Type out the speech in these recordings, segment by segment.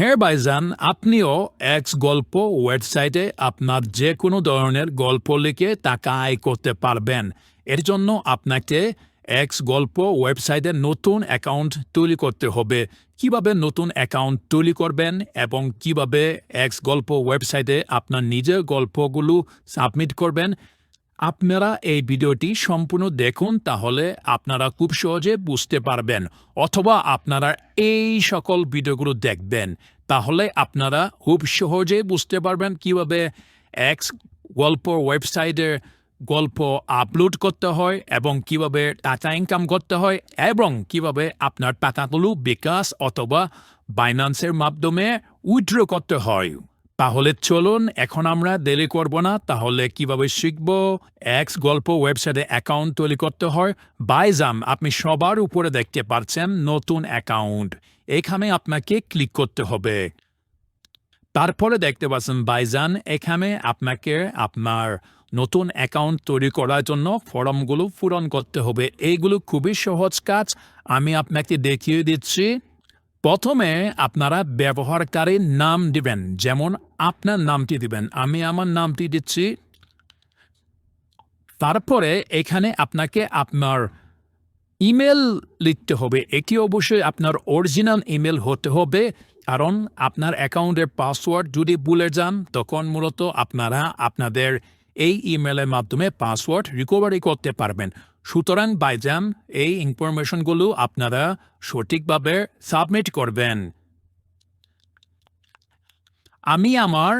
হ্যাঁ ভাইজান, আপনিও এক্স গল্প ওয়েবসাইটে আপনার যে কোনো ধরনের গল্প লিখে টাকা আয় করতে পারবেন। এর জন্য আপনাকে এক্স গল্প ওয়েবসাইটে নতুন অ্যাকাউন্ট তৈরি করতে হবে। কিভাবে নতুন অ্যাকাউন্ট তৈরি করবেন এবং কিভাবে এক্স গল্প ওয়েবসাইটে আপনার নিজের গল্পগুলো সাবমিট করবেন, আপনারা এই ভিডিওটি সম্পূর্ণ দেখুন, তাহলে আপনারা খুব সহজে বুঝতে পারবেন। অথবা আপনারা এই সকল ভিডিওগুলো দেখবেন, তাহলে আপনারা খুব সহজে বুঝতে পারবেন কিভাবে এক্স গল্প ওয়েবসাইটে গল্প আপলোড করতে হয় এবং কিভাবে টাকা ইনকাম করতে হয় এবং কিভাবে আপনার টাকাগুলো বিকাশ অথবা বাইন্যান্সের মাধ্যমে উইথড্র করতে হয়। তাহলে চলুন, এখন আমরা দেরি করব না, তাহলে কিভাবে শিখব এক্স গল্প ওয়েবসাইটে অ্যাকাউন্ট তৈরি করতে হয়। বাইজাম, আপনি সবার উপরে দেখতে পাচ্ছেন নতুন অ্যাকাউন্ট, এখানে আপনাকে ক্লিক করতে হবে। তারপরে দেখতে পাচ্ছেন বাইজান, এখানে আপনাকে আপনার নতুন অ্যাকাউন্ট তৈরি করার জন্য ফর্মগুলো পূরণ করতে হবে। এইগুলো খুবই সহজ কাজ, আমি আপনাকে দেখিয়ে দিচ্ছি। প্রথমে আপনারা ব্যবহারকারীর নাম দিবেন, যেমন আপনার নামটি দিবেন, আমি আমার নামটি দিচ্ছি। তারপরে এখানে আপনাকে আপনার ইমেল লিখতে হবে। এটি অবশ্যই আপনার অরিজিনাল ইমেল হতে হবে, কারণ আপনার অ্যাকাউন্টের পাসওয়ার্ড যদি ভুলে যান তখন মূলত আপনারা আপনাদের এই ইমেলের মাধ্যমে পাসওয়ার্ড রিকভারি করতে পারবেন। সুতরাং বাইজান, এই ইনফরমেশনগুলো আপনারা সঠিকভাবে সাবমিট করবেন। আমি আমার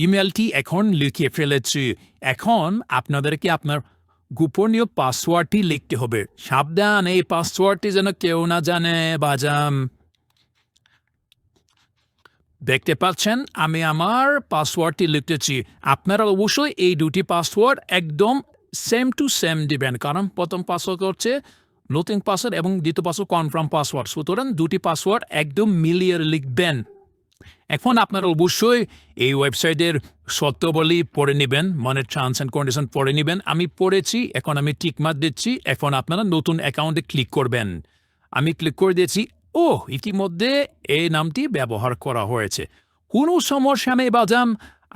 ইমেলটি এখন লিখে ফেলেছি। এখন আপনাদেরকে আপনার গোপনীয় পাসওয়ার্ডটি লিখতে হবে। সাবধান, এই পাসওয়ার্ডটি যেন কেউ না জানে বাজাম। দেখতে পাচ্ছেন আমি আমার পাসওয়ার্ডটি লিখতেছি। আপনারা অবশ্যই এই দুটি পাসওয়ার্ড একদম সেম টু সেম দিবেন, কারণ প্রথম পাসওয়ার্ড হচ্ছে নতুন পাসওয়ার্ড এবং দ্বিতীয় পাসওয়ার্ড কনফার্ম পাসওয়ার্ড। সুতরাং দুটি পাসওয়ার্ড একদম মিলিয়ে লিখবেন। এখন আপনারা অবশ্যই এই ওয়েবসাইটের শর্তাবলী পড়ে নেবেন, মানে টার্মস অ্যান্ড কন্ডিশন পড়ে নেবেন। আমি পড়েছি, এখন আমি টিকমার্ক দিচ্ছি। এখন আপনারা নতুন অ্যাকাউন্টে ক্লিক করবেন। আমি ক্লিক করে দিয়েছি। ইতিমধ্যে এই নামটি ব্যবহার করা হয়েছে। কোনো সমস্যা নেই বাজাম।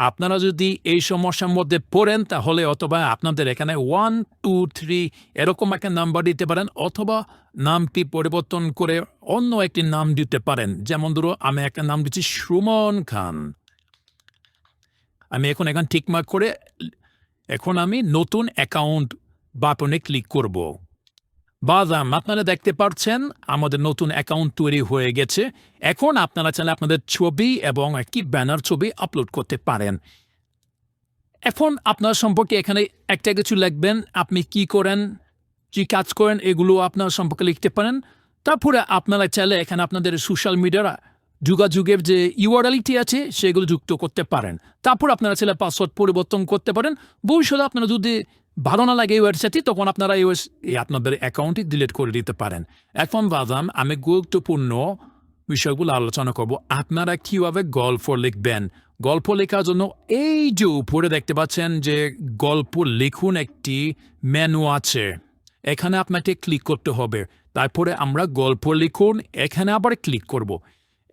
আপনারা যদি এই সমস্যার মধ্যে পড়েন, তাহলে অথবা আপনাদের এখানে 1 2 3 এরকম একটা নাম্বার দিতে পারেন, অথবা নামটি পরিবর্তন করে অন্য একটি নাম দিতে পারেন। যেমন ধরো আমি একটা নাম দিচ্ছি সুমন খান। আমি এখন টিকমার্ক করে এখন আমি নতুন অ্যাকাউন্ট বাটনে ক্লিক করব। বাজাম, আপনারা দেখতে পাচ্ছেন আমাদের নতুন অ্যাকাউন্ট তৈরি হয়ে গেছে। এখন আপনারা চাইলে আপনাদের ছবি এবং একটি ব্যানার ছবি আপলোড করতে পারেন। এখন আপনার সম্পর্কে এখানে একটা কিছু লিখবেন, আপনি কি করেন, কি কাজ করেন, এগুলো আপনার সম্পর্কে লিখতে পারেন। তারপরে আপনারা চাইলে এখানে আপনাদের সোশ্যাল মিডিয়ার যোগাযোগের যে ইউআরএলটি আছে সেগুলো যুক্ত করতে পারেন। তারপর আপনারা চাইলে পাসওয়ার্ড পরিবর্তন করতে পারেন। ভবিষ্যতে আপনারা যদি ভালো না লাগে এই ওয়েবসাইটটি, তখন আপনারা আপনাদের অ্যাকাউন্টটি ডিলিট করে দিতে পারেন। এখন বাজাম, আমি গুরুত্বপূর্ণ বিষয়গুলো আলোচনা করব। আপনারা কীভাবে গল্প লিখবেন। গল্প লেখার জন্য এই যে উপরে দেখতে পাচ্ছেন যে গল্প লিখুন একটি মেনু আছে, এখানে আপনাকে ক্লিক করতে হবে। তারপরে আমরা গল্প লিখুন, এখানে আবার ক্লিক করব।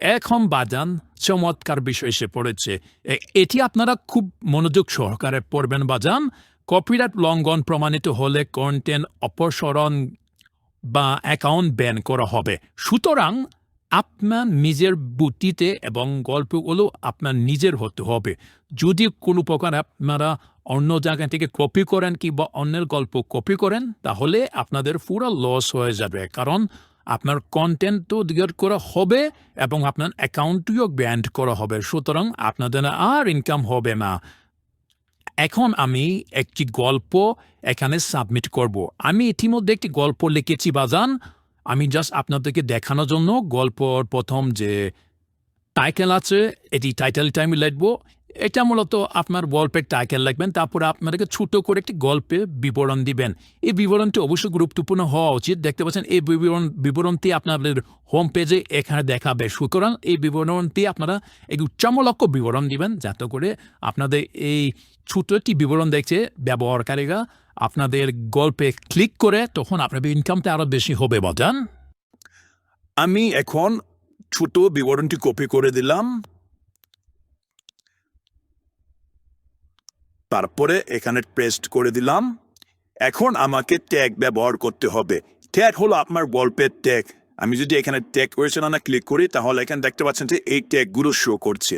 এখন বাজান, চমৎকার বিষয় এসে পড়েছে। এটি আপনারা খুব মনোযোগ সহকারে পড়বেন বাজান। কপিরাইট লঙ্ঘন প্রমাণিত হলে কন্টেন্ট অপসারণ বা অ্যাকাউন্ট ব্যান করা হবে। সুতরাং আপনার নিজের বুদ্ধিতে এবং গল্পগুলো আপনার নিজের হতে হবে। যদি কোনো প্রকার আপনারা অন্য জায়গা থেকে কপি করেন কিংবা অন্যের গল্প কপি করেন, তাহলে আপনাদের পুরো লস হয়ে যাবে, কারণ আপনার কন্টেন্টও ডিলিট করা হবে এবং আপনার অ্যাকাউন্টটিও ব্যান করা হবে। সুতরাং আপনাদের আর ইনকাম হবে না। এখন আমি একটি গল্প এখানে সাবমিট করব। আমি ইতিমধ্যে একটি গল্প লিখেছি বাজান। আমি জাস্ট আপনাদেরকে দেখানোর জন্য গল্পর প্রথম যে টাইটেল আছে, এটি টাইটেলটা আমি লিখব। এটা মূলত আপনার গল্পের টাইটেল লিখবেন, তারপরে আপনাদেরকে ছোটো করে একটি গল্পের বিবরণ দিবেন। এই বিবরণটি অবশ্যই গুরুত্বপূর্ণ হওয়া উচিত। দেখতে পাচ্ছেন এই বিবরণটি আপনাদের হোম পেজে এখানে দেখাবে। সুতরাং এই বিবরণটি আপনারা একটু চমলক্ষ বিবরণ দিবেন, যাতে করে আপনাদের এই ছোটো একটি বিবরণ দেখছে ব্যবহারকারীরা আপনাদের গল্পে ক্লিক করে তখন আপনাদের ইনকামটা আরও বেশি হবে বাজান। আমি এখন ছোট বিবরণটি কপি করে দিলাম। তারপরে এখানে পেস্ট করে দিলাম। এখন আমাকে ট্যাগ ব্যবহার করতে হবে। ট্যাগ হলো আপনার গল্পের ট্যাগ। আমি যদি এখানে ট্যাগ করেছেন না ক্লিক করি, তাহলে এখানে দেখতে পাচ্ছেন যে এই ট্যাগগুলো শো করছে।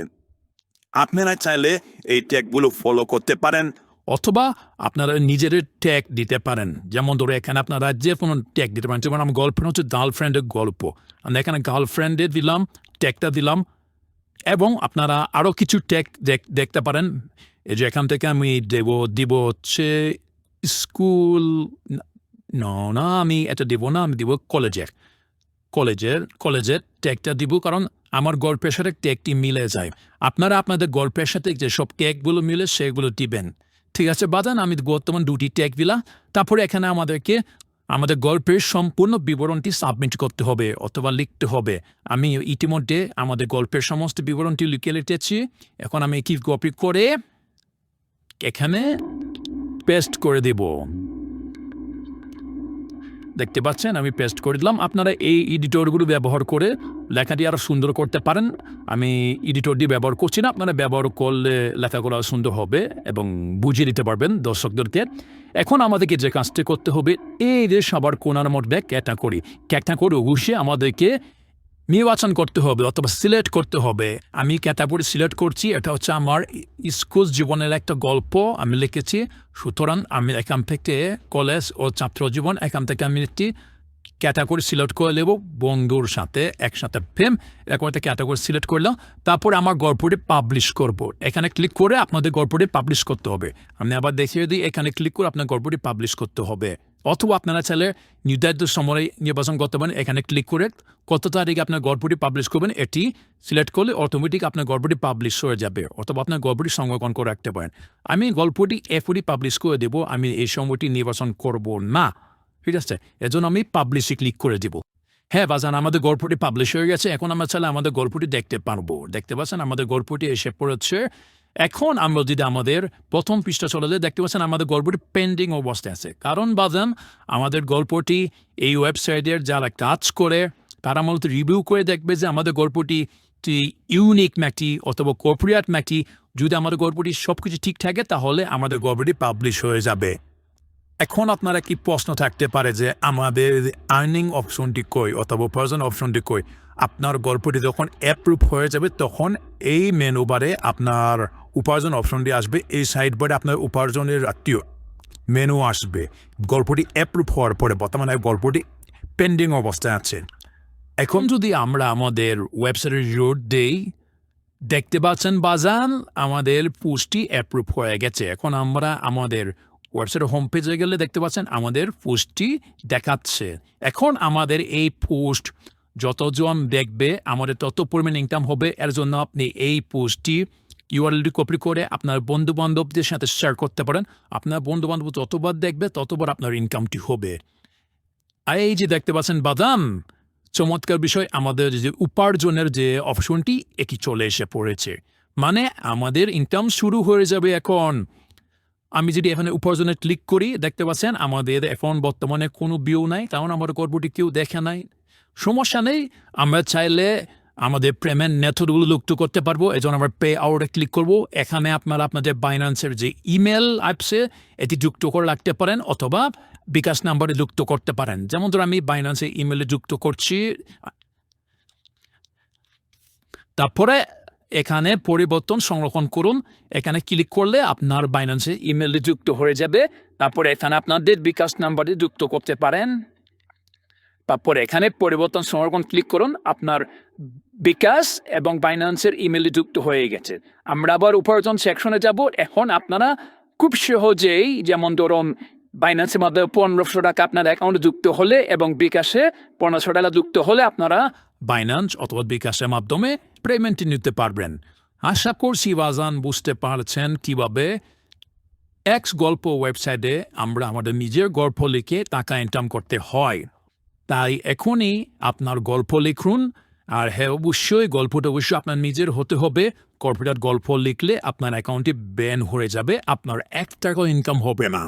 আপনারা চাইলে এই ট্যাগগুলো ফলো করতে পারেন, অথবা আপনারা নিজের ট্যাগ দিতে পারেন। যেমন ধরো এখানে আপনারা যে কোনো ট্যাগ দিতে পারেন। যেমন আমার গল্পটা হচ্ছে গার্লফ্রেন্ডের গল্প, আমি এখানে গার্লফ্রেন্ডে দিলাম, ট্যাগটা দিলাম। এবং আপনারা আরও কিছু ট্যাগ দেখতে পারেন। এই যে এখান থেকে আমি দিব হচ্ছে স্কুল, না আমি এটা দিব না, আমি দিব কলেজের ট্যাগটা দিব, কারণ আমার গল্পের সাথে ট্যাগটি মিলে যায়। আপনারা আপনাদের গল্পের সাথে যেসব ট্যাগগুলো মিলে সেগুলো দিবেন। ঠিক আছে বাজান, আমি বর্তমান 2টি ট্যাগ দিলাম। তারপরে এখানে আমাদেরকে আমাদের গল্পের সম্পূর্ণ বিবরণটি সাবমিট করতে হবে অথবা লিখতে হবে। আমি ইতিমধ্যে আমাদের গল্পের সমস্ত বিবরণটি লিখে লিখেছি। এখন আমি কি কপি করে এখানে পেস্ট করে দেব। দেখতে পাচ্ছেন আমি পেস্ট করে দিলাম। আপনারা এই এডিটরগুলো ব্যবহার করে লেখাটি আরও সুন্দর করতে পারেন। আমি এডিটরটি ব্যবহার করছি না, আপনারা ব্যবহার করলে লেখাগুলো সুন্দর হবে এবং বুঝিয়ে দিতে পারবেন দর্শকদেরকে। এখন আমাদেরকে যে কাজটি করতে হবে, এই যে সবার কোণার মধ্যে ক্যাটাগরি অবশ্যই আমাদেরকে নির্বাচন করতে হবে অথবা সিলেক্ট করতে হবে। আমি ক্যাটাগরি সিলেক্ট করছি, এটা হচ্ছে আমার স্কুল জীবনের একটা গল্প আমি লিখেছি। সুতরাং আমি এখান থেকে কলেজ ও ছাত্র জীবন, এখান থেকে আমি একটি ক্যাটাগরি সিলেক্ট করে নেব। বন্ধুর সাথে একসাথে প্রেম, এরকম একটা ক্যাটাগরি সিলেক্ট করলাম। তারপরে আমার গল্পটি পাবলিশ করব। এখানে ক্লিক করে আপনাদের গল্পটি পাবলিশ করতে হবে। আমি আবার দেখিয়ে দিই, এখানে ক্লিক করে আপনার গল্পটি পাবলিশ করতে হবে। অথবা আপনারা চাইলে নির্ধারিত সময় নির্বাচন করতে পারেন। এখানে ক্লিক করে কত তারিখে আপনার গল্পটি পাবলিশ করবেন এটি সিলেক্ট করলে অটোমেটিক আপনার গল্পটি পাবলিশ হয়ে যাবে, অথবা আপনার গল্পটি সংরক্ষণ করে রাখতে পারেন। আমি গল্পটি এফডি পাবলিশ করে দেবো, আমি এই সময়টি নির্বাচন করব না। ঠিক আছে, এজন্য আমি পাবলিশে ক্লিক করে দেব। হ্যাঁ বাজান, আমাদের গল্পটি পাবলিশ হয়ে গেছে। এখন আমরা চাইলে আমাদের গল্পটি দেখতে পারবো। দেখতে পাচ্ছেন আমাদের গল্পটি এসে পড়েছে। এখন আমরা যদি আমাদের প্রথম পৃষ্ঠা চলে যাই, দেখতে পাচ্ছেন আমাদের গল্পটি পেন্ডিং অবস্থায় আছে। কারণ বাজান, আমাদের গল্পটি এই ওয়েবসাইটের যারা কাজ করে তারা মূলত রিভিউ করে দেখবে যে আমাদের গল্পটি ইউনিক নাকি অথবা কর্পোরেট নাকি। যদি আমাদের গল্পটি সব কিছু ঠিক থাকে তাহলে আমাদের গল্পটি পাবলিশ হয়ে যাবে। এখন আপনারা কি প্রশ্ন থাকতে পারে যে আমাদের আর্নিং অপশনটি কই অথবা উপার্জন অপশনটি কই? আপনার গল্পটি যখন অ্যাপ্রুভ হয়ে যাবে তখন এই মেনু বারে আপনার উপার্জন অপশনটি আসবে। এই সাইড বারে আপনার উপার্জনের আত্মীয় মেনু আসবে। গল্পটি অ্যাপ্রুভ হওয়ার পরে বর্তমানে গল্পটি পেন্ডিং অবস্থায় আছে। এখন যদি আমরা আমাদের ওয়েবসাইটের রোড দেই, দেখতে পাচ্ছেন বাজান আমাদের পোস্টটি অ্যাপ্রুভ হয়ে গেছে। এখন আমরা আমাদের ওয়েবসাইটের হোম পেজে গেলে দেখতে পাচ্ছেন আমাদের পোস্টটি দেখাচ্ছে। এখন আমাদের এই পোস্ট যতজন দেখবে আমাদের তত পরিমাণ ইনকাম হবে। এর জন্য আপনি এই পোস্টটি ইউআরএলটি কপি করে আপনার বন্ধুবান্ধবদের সাথে শেয়ার করতে পারেন। আপনার বন্ধুবান্ধব যতবার দেখবে ততবার আপনার ইনকামটি হবে। এই যে দেখতে পাচ্ছেন বাদাম, চমৎকার বিষয়, আমাদের যে উপার্জনের যে অপশনটি একই চলে এসে পড়েছে। মানে আমাদের ইনকাম শুরু হয়ে যাবে এখন। আমি যদি এখানে উপার্জনে ক্লিক করি, দেখতে পাচ্ছেন আমাদের এখন বর্তমানে কোনো ভিউ নাই, কারণ আমার গল্পটি কেউ দেখে নাই। সমস্যা নেই, আমরা চাইলে আমাদের পেমেন্ট মেথডগুলো যুক্ত করতে পারবো। এই জন্য আমরা পে আউটে ক্লিক করব। এখানে আপনারা আপনাদের বাইন্যান্সের যে ইমেল অ্যাপসে এটি যুক্ত করে রাখতে পারেন অথবা বিকাশ নাম্বারে যুক্ত করতে পারেন। যেমন ধর আমি বাইন্যান্সে ইমেলে যুক্ত করছি। তারপরে এখানে পরিবর্তন সংরক্ষণ করুন, এখানে ক্লিক করলে আপনার বাইন্যান্সে ইমেলে যুক্ত হয়ে যাবে। তারপরে এখানে আপনাদের বিকাশ নাম্বারে যুক্ত করতে পারেন। তারপরে এখানে পরিবর্তন সংরক্ষণ ক্লিক করুন, আপনার বিকাশ এবং বাইন্যান্সের ইমেলে যুক্ত হয়ে গেছে। আমরা আবার উপার্জন সেকশনে যাব। এখন আপনারা খুব সহজেই, যেমন ধরুন বাইন্যান্সের মধ্যে 1500 টাকা আপনার অ্যাকাউন্টে যুক্ত হলে এবং বিকাশে 1500 টাকা যুক্ত হলে আপনারা বাইন্যান্স অথবা বিকাশের মাধ্যমে পেমেন্টটি নিতে পারবেন। আশা করছি বাজান বুঝতে পারছেন কিভাবে এক্স গল্প ওয়েবসাইটে আমরা আমাদের নিজের গল্প লিখে টাকা ইনকাম করতে হয়। তাই এখনই আপনার গল্প লিখুন। আর হ্যাঁ, অবশ্যই গল্পটা অবশ্যই আপনার নিজের হতে হবে। কর্পোরেট গল্প লিখলে আপনার অ্যাকাউন্টটি ব্যান হয়ে যাবে, আপনার 1 টাকাও ইনকাম হবে না।